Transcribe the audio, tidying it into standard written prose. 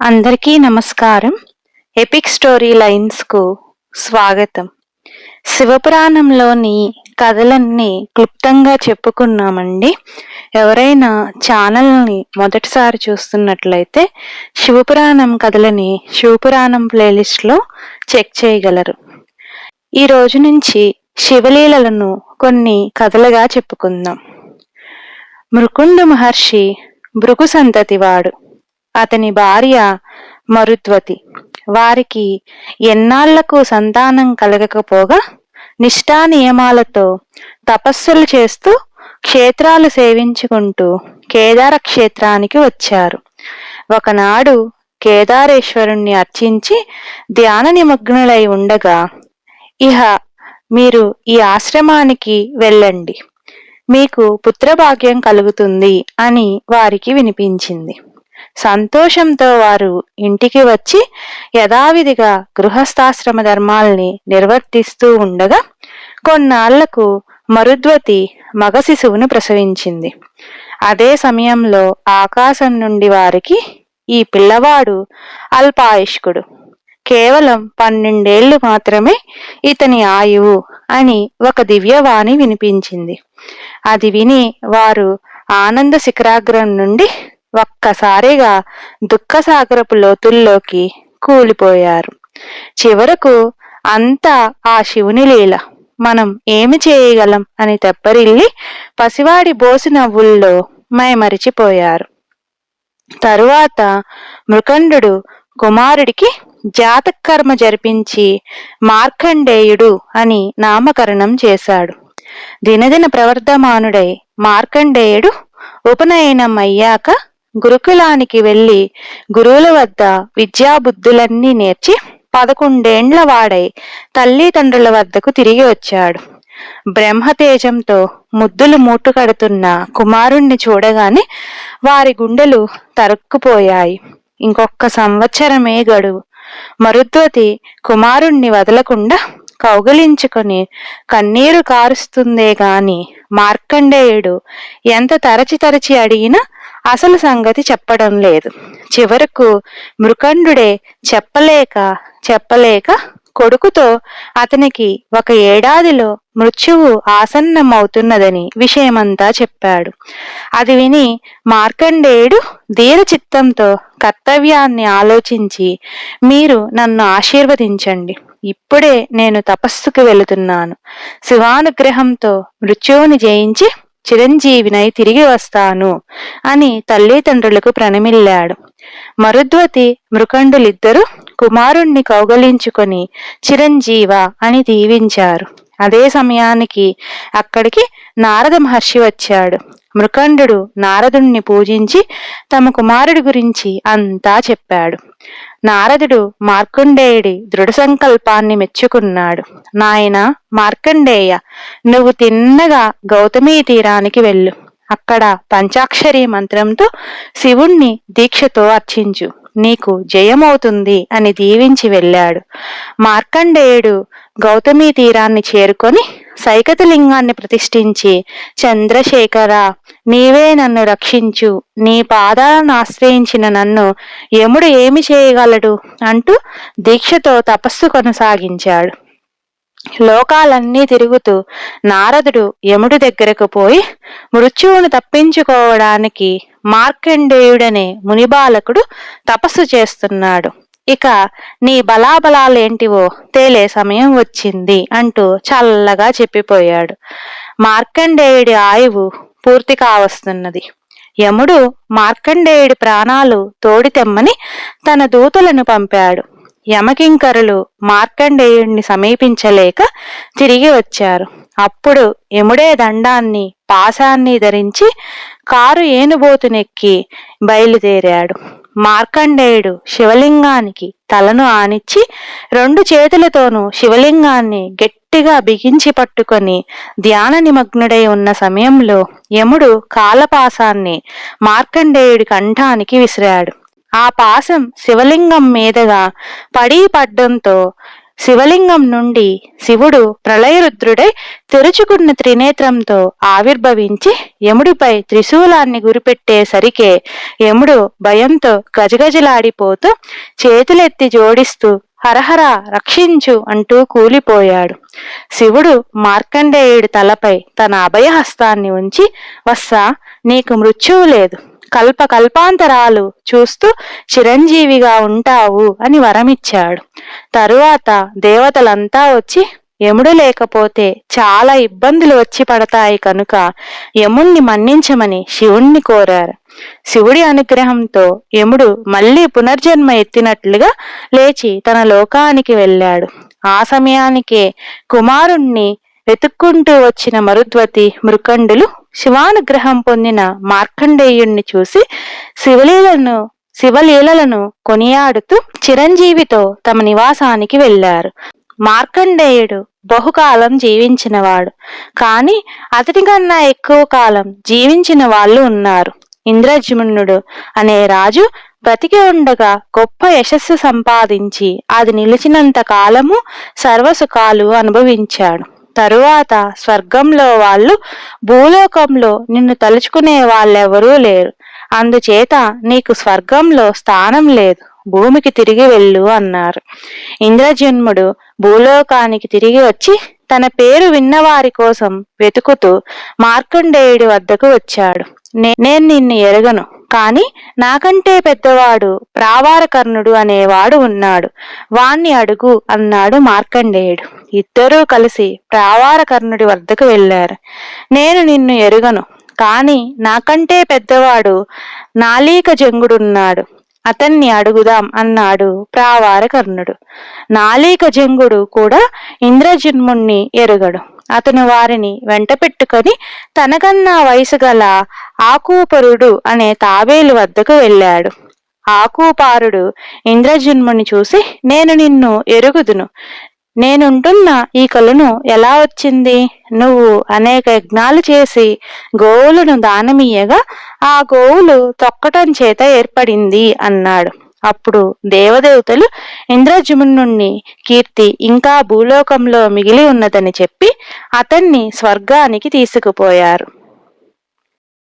అందరికీ నమస్కారం. Epic story లైన్స్కు స్వాగతం. శివపురాణంలోని కథలన్నీ క్లుప్తంగా చెప్పుకున్నామండి. ఎవరైనా ఛానల్ని మొదటిసారి చూస్తున్నట్లయితే శివపురాణం కథలని శివపురాణం ప్లేలిస్ట్లో చెక్ చేయగలరు. ఈ రోజు నుంచి శివలీలలను కొన్ని కథలుగా చెప్పుకుందాం. మృకుండు మహర్షి భృగు సంతతివాడు. అతని భార్య మరుద్వతి. వారికి ఎన్నాళ్లకు సంతానం కలగకపోగా నిష్ఠా నియమాలతో తపస్సులు చేస్తూ క్షేత్రాలు సేవించుకుంటూ కేదార క్షేత్రానికి వచ్చారు. ఒకనాడు కేదారేశ్వరుణ్ణి అర్చించి ధ్యాన నిమగ్నులై ఉండగా, ఇహ మీరు ఈ ఆశ్రమానికి వెళ్ళండి, మీకు పుత్రభాగ్యం కలుగుతుంది అని వారికి వినిపించింది. సంతోషంతో వారు ఇంటికి వచ్చి యథావిధిగా గృహస్థాశ్రమ ధర్మాల్ని నిర్వర్తిస్తూ ఉండగా కొన్నాళ్లకు మరుద్వతి మగ శిశువును ప్రసవించింది. అదే సమయంలో ఆకాశం నుండి వారికి ఈ పిల్లవాడు అల్పాయుష్కుడు, కేవలం 12 ఏళ్లు మాత్రమే ఇతని ఆయువు అని ఒక దివ్యవాణి వినిపించింది. అది విని వారు ఆనంద శిఖరాగ్రం నుండి ఒక్కసారిగా దుఃఖసాగరపు లోతుల్లోకి కూలిపోయారు. చివరకు అంతా ఆ శివుని లీల, మనం ఏమి చేయగలం అని తెప్పరిల్లి పసివాడి బోసి నవ్వుల్లో మైమరిచిపోయారు. తరువాత మృకండు కుమారుడికి జాతకర్మ జరిపించి మార్కండేయుడు అని నామకరణం చేశాడు. దినదిన ప్రవర్ధమానుడై మార్కండేయుడు ఉపనయనం అయ్యాక గురుకులానికి వెళ్లి గురువుల వద్ద విద్యాబుద్ధులన్నీ నేర్చి 11 ఏండ్ల వాడై తల్లిదండ్రుల వద్దకు తిరిగి వచ్చాడు. బ్రహ్మతేజంతో ముద్దులు మూటుకడుతున్న కుమారుణ్ణి చూడగానే వారి గుండెలు తరుక్కుపోయాయి. ఇంకొక సంవత్సరమే గడువు. మరుద్వతి కుమారుణ్ణి వదలకుండా కౌగిలించుకొని కన్నీరు కారుస్తుందే గాని మార్కండేయుడు ఎంత తరచి అడిగినా అసలు సంగతి చెప్పడం లేదు. చివరకు మృకండుడే చెప్పలేక కొడుకుతో అతనికి 1 ఏడాదిలో మృత్యువు ఆసన్నమవుతున్నదని విషయమంతా చెప్పాడు. అది విని మార్కండేయుడు ధీరచిత్తంతో కర్తవ్యాన్ని ఆలోచించి, మీరు నన్ను ఆశీర్వదించండి, ఇప్పుడే నేను తపస్సుకు వెళుతున్నాను, శివానుగ్రహంతో మృత్యువుని జయించి చిరంజీవినై తిరిగి వస్తాను అని తల్లిదండ్రులకు ప్రణమిల్లాడు. మరుద్వతి మృకండులిద్దరూ కుమారుణ్ణి కౌగలించుకొని చిరంజీవ అని దీవించారు. అదే సమయానికి అక్కడికి నారద మహర్షి వచ్చాడు. మృకండు నారదుణ్ణి పూజించి తమ కుమారుడి గురించి అంతా చెప్పాడు. నారదుడు మార్కండేయుడి దృఢ సంకల్పాన్ని మెచ్చుకున్నాడు. నాయనా మార్కండేయ, నువ్వు తిన్నగా గౌతమీ తీరానికి వెళ్ళు, అక్కడ పంచాక్షరి మంత్రంతో శివుణ్ణి దీక్షతో అర్చించు, నీకు జయమవుతుంది అని దీవించి వెళ్ళాడు. మార్కండేయుడు గౌతమీ తీరాన్ని చేరుకొని సైకతలింగాన్ని ప్రతిష్ఠించి, చంద్రశేఖర, నీవే నన్ను రక్షించు, నీ పాదాలను ఆశ్రయించిన నన్ను యముడు ఏమి చేయగలడు అంటూ దీక్షతో తపస్సు కొనసాగించాడు. లోకాలన్నీ తిరుగుతూ నారదుడు యముడి దగ్గరకు పోయి మృత్యువును తప్పించుకోవడానికి మార్కండేయుడనే మునిబాలకుడు తపస్సు చేస్తున్నాడు, ఇక నీ బలాబలాలేంటివో తేలే సమయం వచ్చింది అంటూ చల్లగా చెప్పిపోయాడు. మార్కండేయుడి ఆయువు పూర్తి కావస్తున్నది. యముడు మార్కండేయుడి ప్రాణాలు తోడితెమ్మని తన దూతలను పంపాడు. యమకింకరులు మార్కండేయుడిని సమీపించలేక తిరిగి వచ్చారు. అప్పుడు యముడే దండాన్ని పాశాన్ని ధరించి కారు ఏనుబోతునెక్కి బయలుదేరాడు. మార్కండేయుడు శివలింగానికి తలను ఆనిచ్చి 2 చేతులతోనూ శివలింగాన్ని గట్టిగా బిగించి పట్టుకొని ధ్యాన నిమగ్నుడై ఉన్న సమయంలో యముడు కాలపాశాన్ని మార్కండేయుడి కంఠానికి విసిరాడు. ఆ పాశం శివలింగం మీదగా పడడంతో శివలింగం నుండి శివుడు ప్రళయరుద్రుడై తెరుచుకున్న త్రినేత్రంతో ఆవిర్భవించి యముడిపై త్రిశూలాన్ని గురిపెట్టేసరికే యముడు భయంతో గజగజలాడిపోతూ చేతులెత్తి జోడిస్తూ హరహర రక్షించు అంటూ కూలిపోయాడు. శివుడు మార్కండేయుడి తలపై తన అభయహస్తాన్ని ఉంచి, వత్సా, నీకు మృత్యువు లేదు, కల్పకల్పాంతరాలు చూస్తూ చిరంజీవిగా ఉంటావు అని వరమిచ్చాడు. తరువాత దేవతలంతా వచ్చి యముడు లేకపోతే చాలా ఇబ్బందులు వచ్చి పడతాయి కనుక యముణ్ణి మన్నించమని శివుణ్ణి కోరారు. శివుడి అనుగ్రహంతో యముడు మళ్లీ పునర్జన్మ ఎత్తినట్లుగా లేచి తన లోకానికి వెళ్ళాడు. ఆ సమయానికే కుమారుణ్ణి వెతుక్కుంటూ వచ్చిన మరుద్వతి, మృకండులు శివానుగ్రహం పొందిన మార్కండేయుణ్ణి చూసి శివలీలలను కొనియాడుతూ చిరంజీవితో తమ నివాసానికి వెళ్లారు. మార్కండేయుడు బహుకాలం జీవించినవాడు, కాని అతని కన్నా ఎక్కువ కాలం జీవించిన వాళ్ళు ఉన్నారు. ఇంద్రజమునుడు అనే రాజు బ్రతికి ఉండగా గొప్ప యశస్సు సంపాదించి అది నిలిచినంత కాలము సర్వసుఖాలు అనుభవించాడు. తరువాత స్వర్గంలో వాళ్ళు భూలోకంలో నిన్ను తలుచుకునే వాళ్ళెవరూ లేరు, అందుచేత నీకు స్వర్గంలో స్థానం లేదు, భూమికి తిరిగి వెళ్ళు అన్నారు. ఇంద్రజన్ముడు భూలోకానికి తిరిగి వచ్చి తన పేరు విన్నవారి కోసం వెతుకుతూ మార్కండేయుడి వద్దకు వచ్చాడు. నేను నిన్ను ఎరగను, కాని నాకంటే పెద్దవాడు ప్రావారకర్ణుడు అనేవాడు ఉన్నాడు, వాణ్ణి అడుగు అన్నాడు మార్కండేయుడు. ఇద్దరూ కలిసి ప్రావారకర్ణుడి వద్దకు వెళ్లారు. నేను నిన్ను ఎరుగను, కాని నాకంటే పెద్దవాడు నాలీక జంగుడున్నాడు, అతన్ని అడుగుదాం అన్నాడు ప్రావారకర్ణుడు. నాలీక జంగుడు కూడా ఇంద్రజన్ముణ్ణి ఎరుగడు. అతను వారిని వెంట పెట్టుకొని తనకన్నా వయసు గల ఆకూపరుడు అనే తాబేలు వద్దకు వెళ్ళాడు. ఆకూపారుడు ఇంద్రజన్ముని చూసి, నేను నిన్ను ఎరుగుదును, నేనుంటున్న ఈ కొలను ఎలా వచ్చింది? నువ్వు అనేక యజ్ఞాలు చేసి గోవులను దానమియ్యగా ఆ గోవులు తొక్కటం చేత ఏర్పడింది అన్నాడు. అప్పుడు దేవదేవతలు ఇంద్రజమునుణ్ణి కీర్తి ఇంకా భూలోకంలో మిగిలి ఉన్నదని చెప్పి అతన్ని స్వర్గానికి తీసుకుపోయారు.